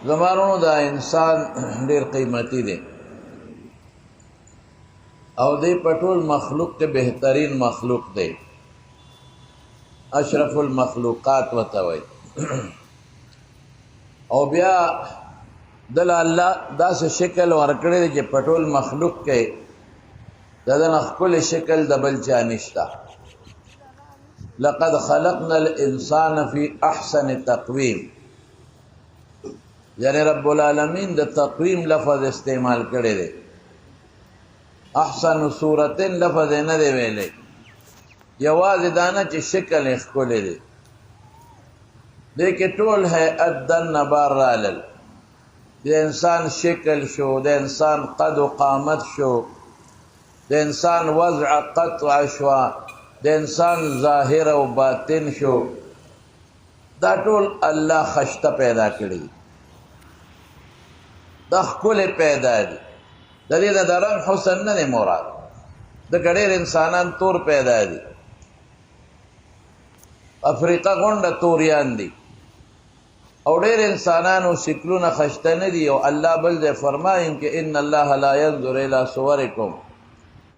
زمانونو دا انسان ډیر قیمتي دی او دی په ټول مخلوق کې بهترین مخلوق دی، اشرف المخلوقات ورته وایي. او بیا دل الله داسې شکل ورکړی دی چې په ټول مخلوق کې د ده نه ښکلی شکل د بل چا نشته. لقد خلقنا الانسان فی احسن تقویم، یعنی رب العالمین د تقویم لفظ استعمال کړی دی. احسن صورتن لفظ نه دی ویلی، یوازې دا نه چې شکل یې ښکلی دی. دې کې ټول هیئت دننه بار رالل، د انسان شکل شو، د انسان قد و قامت شو، د انسان وضع قطع شوه، د انسان ظاهر او باطن شو. دا ټول الله خشته پیدا کړي، دا ښکلی پیدا دي. د دې د رنګ حسن نه دی مراد، د ډېر انسانان تور پیدا دي. افریقا غونډه توریان دي او ډېر انسانانو شکلونه خشته نه دي. او الله بل ځای فرمایي چې ان الله لا ينظر الى صورکم